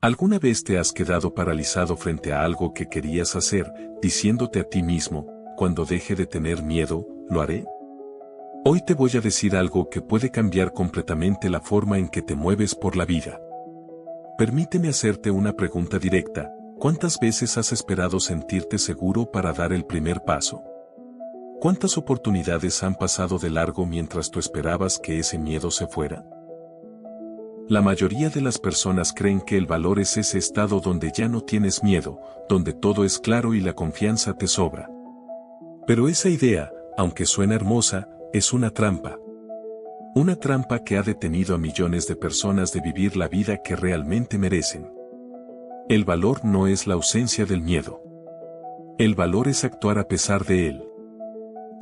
¿Alguna vez te has quedado paralizado frente a algo que querías hacer, diciéndote a ti mismo, cuando deje de tener miedo, lo haré? Hoy te voy a decir algo que puede cambiar completamente la forma en que te mueves por la vida. Permíteme hacerte una pregunta directa. ¿Cuántas veces has esperado sentirte seguro para dar el primer paso? ¿Cuántas oportunidades han pasado de largo mientras tú esperabas que ese miedo se fuera? La mayoría de las personas creen que el valor es ese estado donde ya no tienes miedo, donde todo es claro y la confianza te sobra. Pero esa idea, aunque suena hermosa, es una trampa. Una trampa que ha detenido a millones de personas de vivir la vida que realmente merecen. El valor no es la ausencia del miedo. El valor es actuar a pesar de él.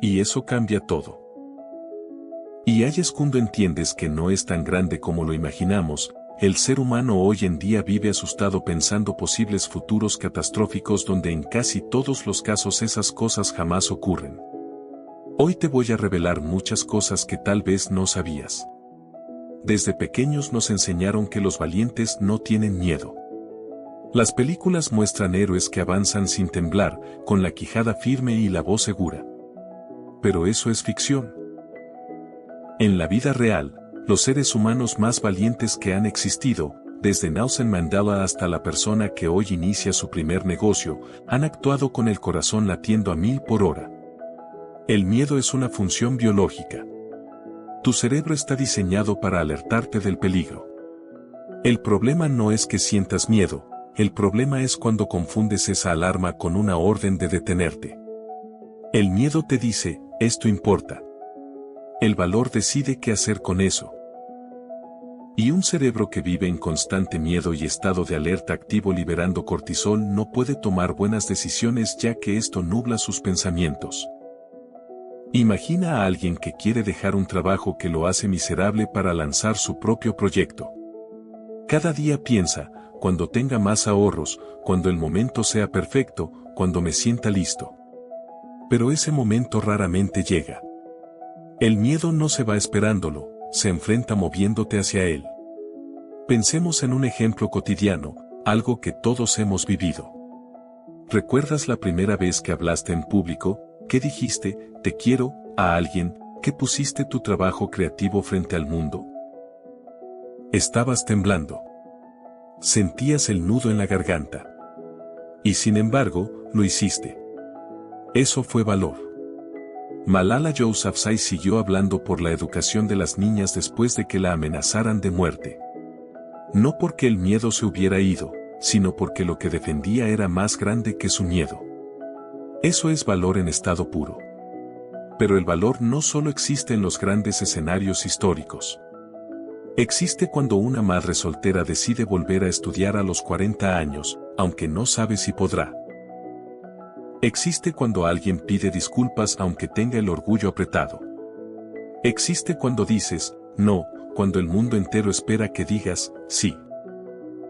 Y eso cambia todo. Y ahí es cuando entiendes que no es tan grande como lo imaginamos. El ser humano hoy en día vive asustado pensando posibles futuros catastróficos donde en casi todos los casos esas cosas jamás ocurren. Hoy te voy a revelar muchas cosas que tal vez no sabías. Desde pequeños nos enseñaron que los valientes no tienen miedo. Las películas muestran héroes que avanzan sin temblar, con la quijada firme y la voz segura. Pero eso es ficción. En la vida real, los seres humanos más valientes que han existido, desde Nelson Mandela hasta la persona que hoy inicia su primer negocio, han actuado con el corazón latiendo a 1000 por hora. El miedo es una función biológica. Tu cerebro está diseñado para alertarte del peligro. El problema no es que sientas miedo, el problema es cuando confundes esa alarma con una orden de detenerte. El miedo te dice, esto importa. El valor decide qué hacer con eso. Y un cerebro que vive en constante miedo y estado de alerta activo liberando cortisol no puede tomar buenas decisiones ya que esto nubla sus pensamientos. Imagina a alguien que quiere dejar un trabajo que lo hace miserable para lanzar su propio proyecto. Cada día piensa, cuando tenga más ahorros, cuando el momento sea perfecto, cuando me sienta listo. Pero ese momento raramente llega. El miedo no se va esperándolo, se enfrenta moviéndote hacia él. Pensemos en un ejemplo cotidiano, algo que todos hemos vivido. ¿Recuerdas la primera vez que hablaste en público? ¿Qué dijiste, te quiero, a alguien, que pusiste tu trabajo creativo frente al mundo? Estabas temblando. Sentías el nudo en la garganta. Y sin embargo, lo hiciste. Eso fue valor. Malala Yousafzai siguió hablando por la educación de las niñas después de que la amenazaran de muerte. No porque el miedo se hubiera ido, sino porque lo que defendía era más grande que su miedo. Eso es valor en estado puro. Pero el valor no solo existe en los grandes escenarios históricos. Existe cuando una madre soltera decide volver a estudiar a los 40 años, aunque no sabe si podrá. Existe cuando alguien pide disculpas aunque tenga el orgullo apretado. Existe cuando dices, no, cuando el mundo entero espera que digas, sí.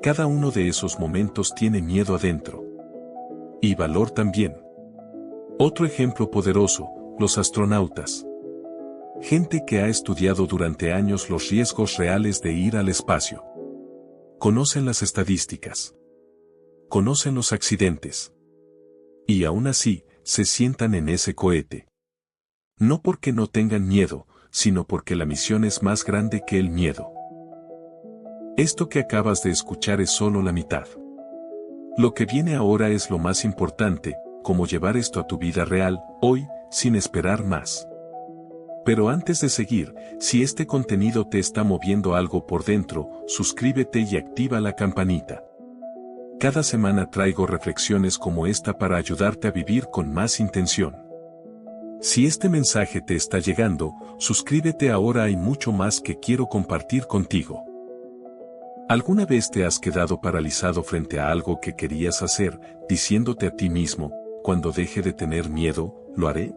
Cada uno de esos momentos tiene miedo adentro. Y valor también. Otro ejemplo poderoso, los astronautas. Gente que ha estudiado durante años los riesgos reales de ir al espacio. Conocen las estadísticas. Conocen los accidentes. Y aún así, se sientan en ese cohete. No porque no tengan miedo, sino porque la misión es más grande que el miedo. Esto que acabas de escuchar es solo la mitad. Lo que viene ahora es lo más importante, cómo llevar esto a tu vida real, hoy, sin esperar más. Pero antes de seguir, si este contenido te está moviendo algo por dentro, suscríbete y activa la campanita. Cada semana traigo reflexiones como esta para ayudarte a vivir con más intención. Si este mensaje te está llegando, suscríbete ahora, hay mucho más que quiero compartir contigo. ¿Alguna vez te has quedado paralizado frente a algo que querías hacer, diciéndote a ti mismo, cuando deje de tener miedo, lo haré?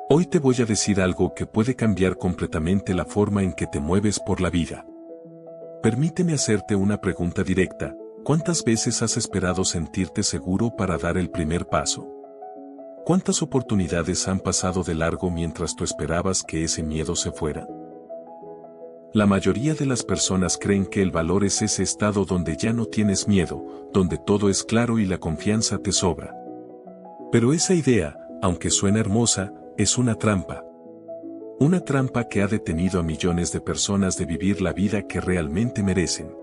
Hoy te voy a decir algo que puede cambiar completamente la forma en que te mueves por la vida. Permíteme hacerte una pregunta directa. ¿Cuántas veces has esperado sentirte seguro para dar el primer paso? ¿Cuántas oportunidades han pasado de largo mientras tú esperabas que ese miedo se fuera? La mayoría de las personas creen que el valor es ese estado donde ya no tienes miedo, donde todo es claro y la confianza te sobra. Pero esa idea, aunque suena hermosa, es una trampa. Una trampa que ha detenido a millones de personas de vivir la vida que realmente merecen.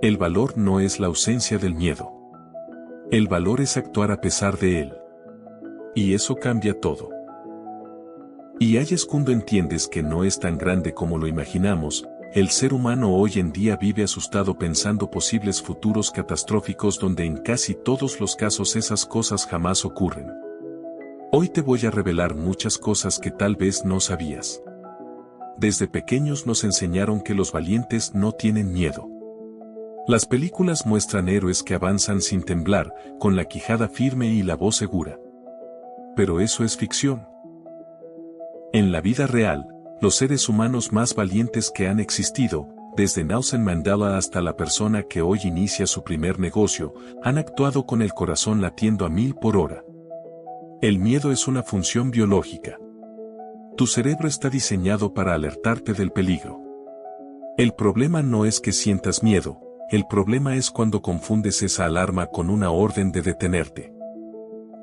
El valor no es la ausencia del miedo. El valor es actuar a pesar de él. Y eso cambia todo. Y ahí es cuando entiendes que no es tan grande como lo imaginamos. El ser humano hoy en día vive asustado pensando posibles futuros catastróficos donde en casi todos los casos esas cosas jamás ocurren. Hoy te voy a revelar muchas cosas que tal vez no sabías. Desde pequeños nos enseñaron que los valientes no tienen miedo. Las películas muestran héroes que avanzan sin temblar, con la quijada firme y la voz segura. Pero eso es ficción. En la vida real, los seres humanos más valientes que han existido, desde Nelson Mandela hasta la persona que hoy inicia su primer negocio, han actuado con el corazón latiendo a 1000 por hora. El miedo es una función biológica. Tu cerebro está diseñado para alertarte del peligro. El problema no es que sientas miedo, el problema es cuando confundes esa alarma con una orden de detenerte.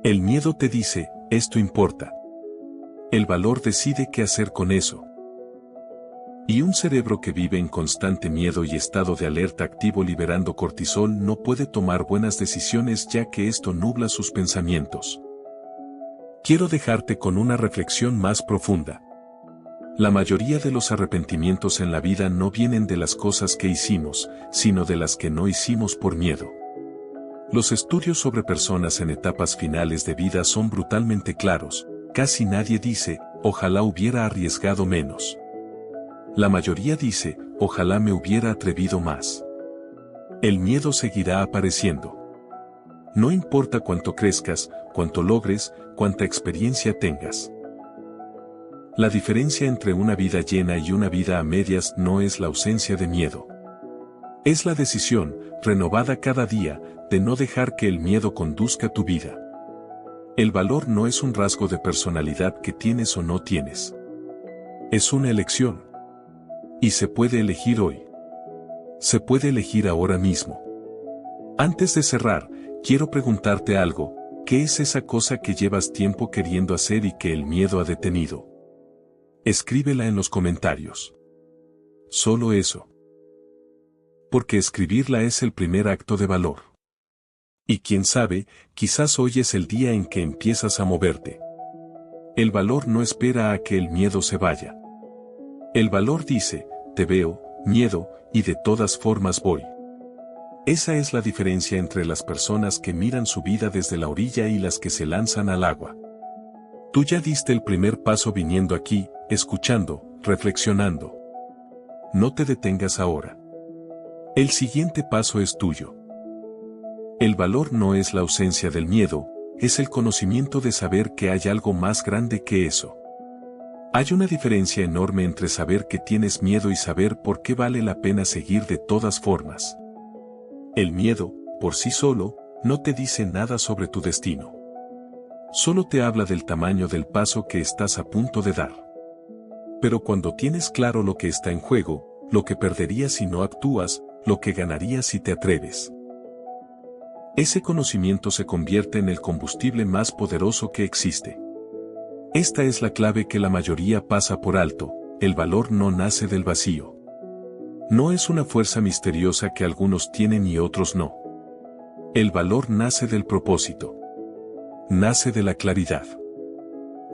El miedo te dice, esto importa. El valor decide qué hacer con eso. Y un cerebro que vive en constante miedo y estado de alerta activo liberando cortisol no puede tomar buenas decisiones ya que esto nubla sus pensamientos. Quiero dejarte con una reflexión más profunda. La mayoría de los arrepentimientos en la vida no vienen de las cosas que hicimos, sino de las que no hicimos por miedo. Los estudios sobre personas en etapas finales de vida son brutalmente claros. Casi nadie dice, ojalá hubiera arriesgado menos. La mayoría dice, ojalá me hubiera atrevido más. El miedo seguirá apareciendo. No importa cuánto crezcas, cuánto logres, cuánta experiencia tengas. La diferencia entre una vida llena y una vida a medias no es la ausencia de miedo. Es la decisión, renovada cada día, de no dejar que el miedo conduzca tu vida. El valor no es un rasgo de personalidad que tienes o no tienes. Es una elección. Y se puede elegir hoy. Se puede elegir ahora mismo. Antes de cerrar, quiero preguntarte algo. ¿Qué es esa cosa que llevas tiempo queriendo hacer y que el miedo ha detenido? Escríbela en los comentarios. Solo eso. Porque escribirla es el primer acto de valor. Y quién sabe, quizás hoy es el día en que empiezas a moverte. El valor no espera a que el miedo se vaya. El valor dice, te veo, miedo, y de todas formas voy. Esa es la diferencia entre las personas que miran su vida desde la orilla y las que se lanzan al agua. Tú ya diste el primer paso viniendo aquí, escuchando, reflexionando. No te detengas ahora. El siguiente paso es tuyo. El valor no es la ausencia del miedo, es el conocimiento de saber que hay algo más grande que eso. Hay una diferencia enorme entre saber que tienes miedo y saber por qué vale la pena seguir de todas formas. El miedo, por sí solo, no te dice nada sobre tu destino. Solo te habla del tamaño del paso que estás a punto de dar. Pero cuando tienes claro lo que está en juego, lo que perderías si no actúas, lo que ganarías si te atreves. Ese conocimiento se convierte en el combustible más poderoso que existe. Esta es la clave que la mayoría pasa por alto, el valor no nace del vacío. No es una fuerza misteriosa que algunos tienen y otros no. El valor nace del propósito. Nace de la claridad.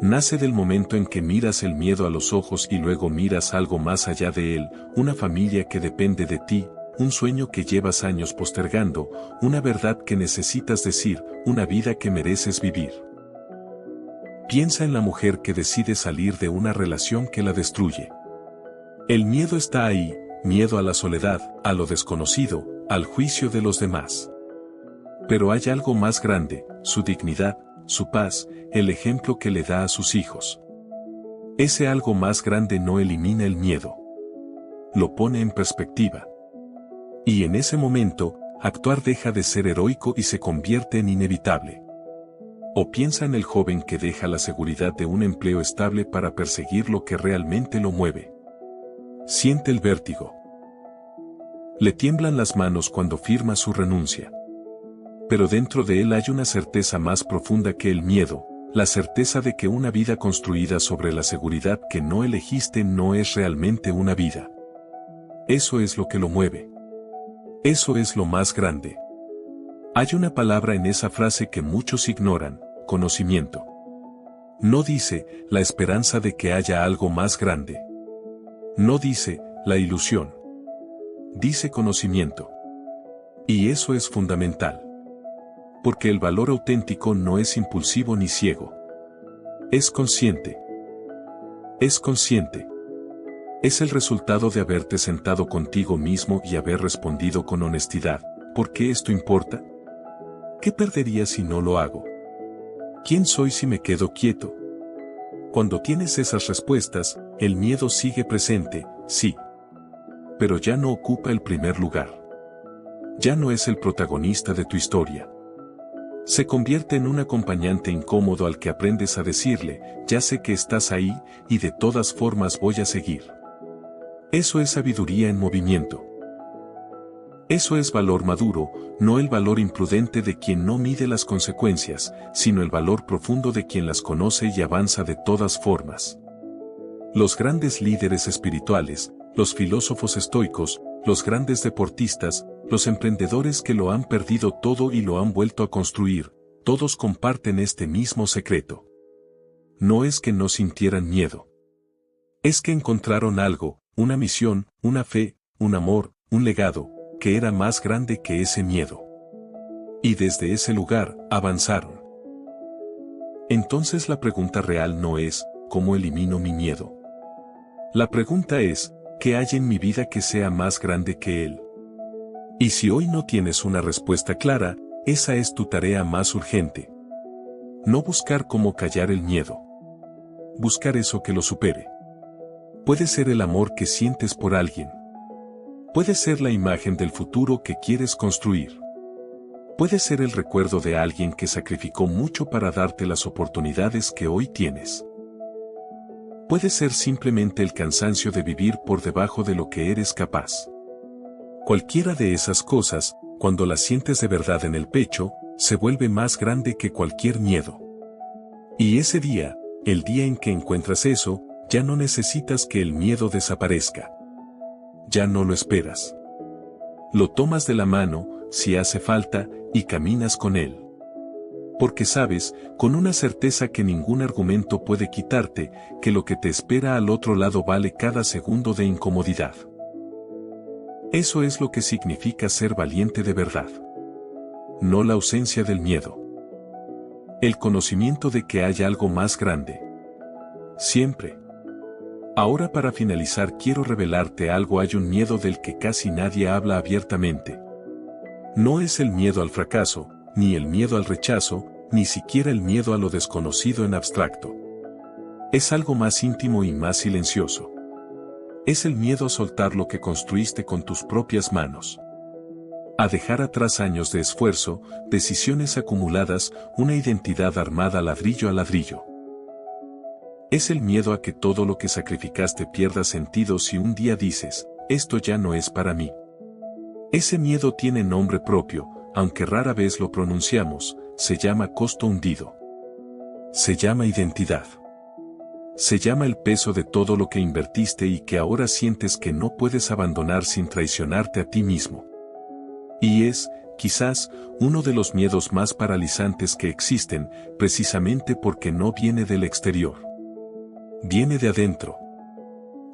Nace del momento en que miras el miedo a los ojos y luego miras algo más allá de él, una familia que depende de ti, un sueño que llevas años postergando, una verdad que necesitas decir, una vida que mereces vivir. Piensa en la mujer que decide salir de una relación que la destruye. El miedo está ahí, miedo a la soledad, a lo desconocido, al juicio de los demás. Pero hay algo más grande, su dignidad, su paz, el ejemplo que le da a sus hijos. Ese algo más grande no elimina el miedo. Lo pone en perspectiva. Y en ese momento, actuar deja de ser heroico y se convierte en inevitable. O piensa en el joven que deja la seguridad de un empleo estable para perseguir lo que realmente lo mueve. Siente el vértigo. Le tiemblan las manos cuando firma su renuncia. Pero dentro de él hay una certeza más profunda que el miedo, la certeza de que una vida construida sobre la seguridad que no elegiste no es realmente una vida. Eso es lo que lo mueve. Eso es lo más grande. Hay una palabra en esa frase que muchos ignoran: conocimiento. No dice la esperanza de que haya algo más grande. No dice la ilusión. Dice conocimiento. Y eso es fundamental. Porque el valor auténtico no es impulsivo ni ciego. Es consciente. Es consciente. Es el resultado de haberte sentado contigo mismo y haber respondido con honestidad: ¿por qué esto importa? ¿Qué perdería si no lo hago? ¿Quién soy si me quedo quieto? Cuando tienes esas respuestas, el miedo sigue presente, sí. Pero ya no ocupa el primer lugar. Ya no es el protagonista de tu historia. Se convierte en un acompañante incómodo al que aprendes a decirle: ya sé que estás ahí, y de todas formas voy a seguir. Eso es sabiduría en movimiento. Eso es valor maduro, no el valor imprudente de quien no mide las consecuencias, sino el valor profundo de quien las conoce y avanza de todas formas. Los grandes líderes espirituales, los filósofos estoicos, los grandes deportistas, los emprendedores que lo han perdido todo y lo han vuelto a construir, todos comparten este mismo secreto. No es que no sintieran miedo. Es que encontraron algo, una misión, una fe, un amor, un legado, que era más grande que ese miedo. Y desde ese lugar, avanzaron. Entonces la pregunta real no es: ¿cómo elimino mi miedo? La pregunta es: ¿qué hay en mi vida que sea más grande que él? Y si hoy no tienes una respuesta clara, esa es tu tarea más urgente. No buscar cómo callar el miedo. Buscar eso que lo supere. Puede ser el amor que sientes por alguien. Puede ser la imagen del futuro que quieres construir. Puede ser el recuerdo de alguien que sacrificó mucho para darte las oportunidades que hoy tienes. Puede ser simplemente el cansancio de vivir por debajo de lo que eres capaz. Cualquiera de esas cosas, cuando las sientes de verdad en el pecho, se vuelve más grande que cualquier miedo. Y ese día, el día en que encuentras eso, ya no necesitas que el miedo desaparezca. Ya no lo esperas. Lo tomas de la mano, si hace falta, y caminas con él. Porque sabes, con una certeza que ningún argumento puede quitarte, que lo que te espera al otro lado vale cada segundo de incomodidad. Eso es lo que significa ser valiente de verdad. No la ausencia del miedo. El conocimiento de que hay algo más grande. Siempre. Ahora, para finalizar, quiero revelarte algo: hay un miedo del que casi nadie habla abiertamente. No es el miedo al fracaso, ni el miedo al rechazo, ni siquiera el miedo a lo desconocido en abstracto. Es algo más íntimo y más silencioso. Es el miedo a soltar lo que construiste con tus propias manos. A dejar atrás años de esfuerzo, decisiones acumuladas, una identidad armada ladrillo a ladrillo. Es el miedo a que todo lo que sacrificaste pierda sentido si un día dices: esto ya no es para mí. Ese miedo tiene nombre propio, aunque rara vez lo pronunciamos: se llama costo hundido. Se llama identidad. Se llama el peso de todo lo que invertiste y que ahora sientes que no puedes abandonar sin traicionarte a ti mismo. Y es, quizás, uno de los miedos más paralizantes que existen, precisamente porque no viene del exterior. Viene de adentro.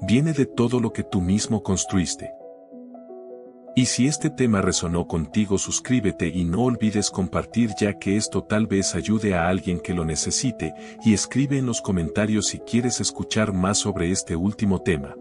Viene de todo lo que tú mismo construiste. Y si este tema resonó contigo, suscríbete y no olvides compartir, ya que esto tal vez ayude a alguien que lo necesite, y escribe en los comentarios si quieres escuchar más sobre este último tema.